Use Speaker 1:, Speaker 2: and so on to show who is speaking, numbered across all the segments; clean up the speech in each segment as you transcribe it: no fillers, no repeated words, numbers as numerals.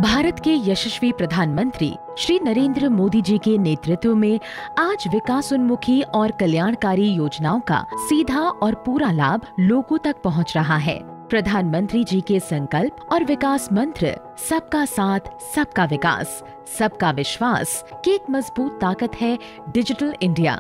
Speaker 1: भारत के यशस्वी प्रधानमंत्री श्री नरेंद्र मोदी जी के नेतृत्व में आज विकासोन्मुखी और कल्याणकारी योजनाओं का सीधा और पूरा लाभ लोगों तक पहुंच रहा है। प्रधानमंत्री जी के संकल्प और विकास मंत्र सबका साथ, सबका विकास, सबका विश्वास की एक मजबूत ताकत है डिजिटल इंडिया।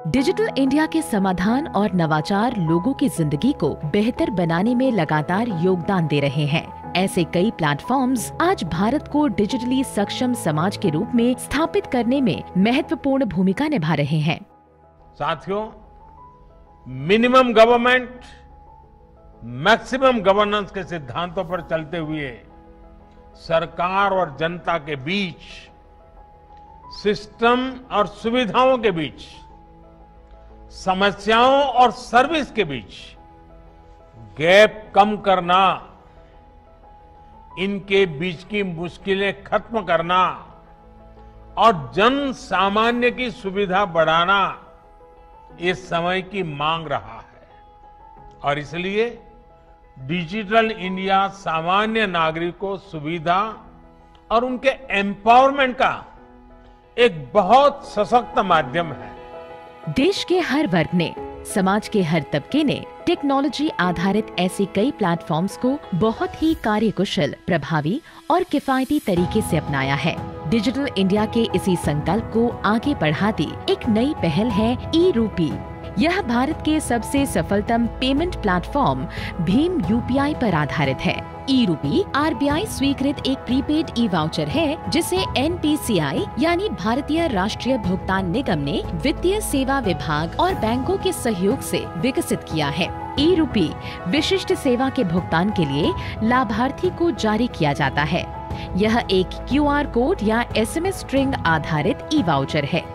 Speaker 1: डिजिटल इंडिया के समाधान और नवाचार लोगों की जिंदगी को बेहतर बनाने में लगातार योगदान दे रहे हैं। ऐसे कई प्लेटफॉर्म्स आज भारत को डिजिटली सक्षम समाज के रूप में स्थापित करने में महत्वपूर्ण भूमिका निभा रहे हैं।
Speaker 2: साथियों, मिनिमम गवर्नमेंट मैक्सिमम गवर्नेंस के सिद्धांतों पर चलते हुए सरकार और जनता के बीच, सिस्टम और सुविधाओं के बीच, समस्याओं और सर्विस के बीच गैप कम करना, इनके बीच की मुश्किलें खत्म करना और जन सामान्य की सुविधा बढ़ाना इस समय की मांग रहा है। और इसलिए डिजिटल इंडिया सामान्य नागरिक को सुविधा और उनके एम्पावरमेंट का एक बहुत सशक्त माध्यम है।
Speaker 1: देश के हर वर्ग ने, समाज के हर तबके ने टेक्नोलॉजी आधारित ऐसे कई प्लेटफॉर्म्स को बहुत ही कार्यकुशल, प्रभावी और किफायती तरीके से अपनाया है। डिजिटल इंडिया के इसी संकल्प को आगे बढ़ाती एक नई पहल है ई-रूपी। यह भारत के सबसे सफलतम पेमेंट प्लेटफॉर्म भीम यूपीआई पर आधारित है। ई-रूपी आरबीआई स्वीकृत एक प्रीपेड ई वाउचर है, जिसे एनपीसीआई यानी भारतीय राष्ट्रीय भुगतान निगम ने वित्तीय सेवा विभाग और बैंकों के सहयोग से विकसित किया है। ई-रूपी विशिष्ट सेवा के भुगतान के लिए लाभार्थी को जारी किया जाता है। यह एक क्यूआर कोड या एसएमएस स्ट्रिंग आधारित ई वाउचर है,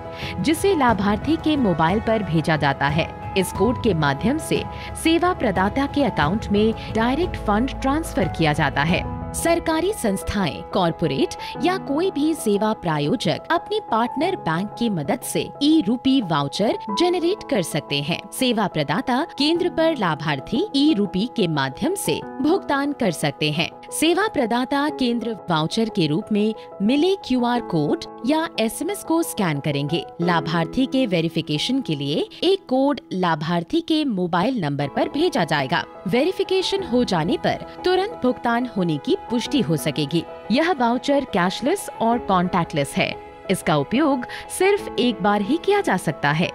Speaker 1: जिसे लाभार्थी के मोबाइल पर भेजा जाता है। इस कोड के माध्यम से सेवा प्रदाता के अकाउंट में डायरेक्ट फंड ट्रांसफर किया जाता है। सरकारी संस्थाएं, कॉरपोरेट या कोई भी सेवा प्रायोजक अपने पार्टनर बैंक की मदद से ई-रूपी वाउचर जनरेट कर सकते हैं। सेवा प्रदाता केंद्र पर लाभार्थी ई-रूपी के माध्यम से भुगतान कर सकते हैं। सेवा प्रदाता केंद्र वाउचर के रूप में मिले क्यूआर कोड या एसएमएस को स्कैन करेंगे। लाभार्थी के वेरिफिकेशन के लिए एक कोड लाभार्थी के मोबाइल नंबर पर भेजा जाएगा। वेरिफिकेशन हो जाने पर तुरंत भुगतान होने की पुष्टि हो सकेगी। यह वाउचर कैशलेस और कॉन्टैक्टलेस है। इसका उपयोग सिर्फ एक बार ही किया जा सकता है।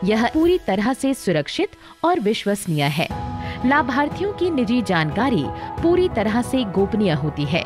Speaker 1: यह पूरी तरह से सुरक्षित और विश्वसनीय है। लाभार्थियों की निजी जानकारी पूरी तरह से गोपनीय होती है।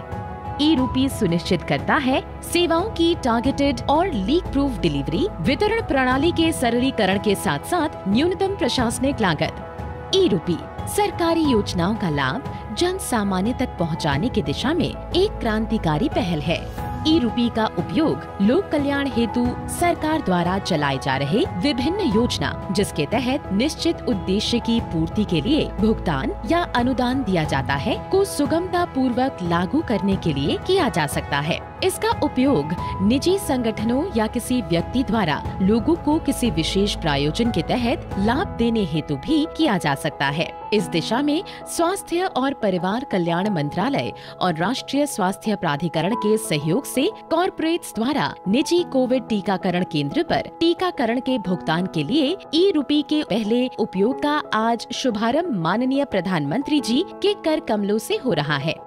Speaker 1: ई-रूपी सुनिश्चित करता है सेवाओं की टारगेटेड और लीक प्रूफ डिलीवरी, वितरण प्रणाली के सरलीकरण के साथ साथ न्यूनतम प्रशासनिक लागत। ई-रूपी सरकारी योजनाओं का लाभ जन सामान्य तक पहुंचाने की दिशा में एक क्रांतिकारी पहल है। ई-रूपी का उपयोग लोक कल्याण हेतु सरकार द्वारा चलाए जा रहे विभिन्न योजना, जिसके तहत निश्चित उद्देश्य की पूर्ति के लिए भुगतान या अनुदान दिया जाता है, को सुगमता पूर्वक लागू करने के लिए किया जा सकता है। इसका उपयोग निजी संगठनों या किसी व्यक्ति द्वारा लोगों को किसी विशेष प्रायोजन के तहत लाभ देने हेतु भी किया जा सकता है। इस दिशा में स्वास्थ्य और परिवार कल्याण मंत्रालय और राष्ट्रीय स्वास्थ्य प्राधिकरण के सहयोग से कॉर्पोरेट्स द्वारा निजी कोविड टीकाकरण केंद्र पर टीकाकरण के भुगतान के लिए ई-रूपी के पहले उपयोग का आज शुभारंभ माननीय प्रधानमंत्री जी के कर कमलों से हो रहा है।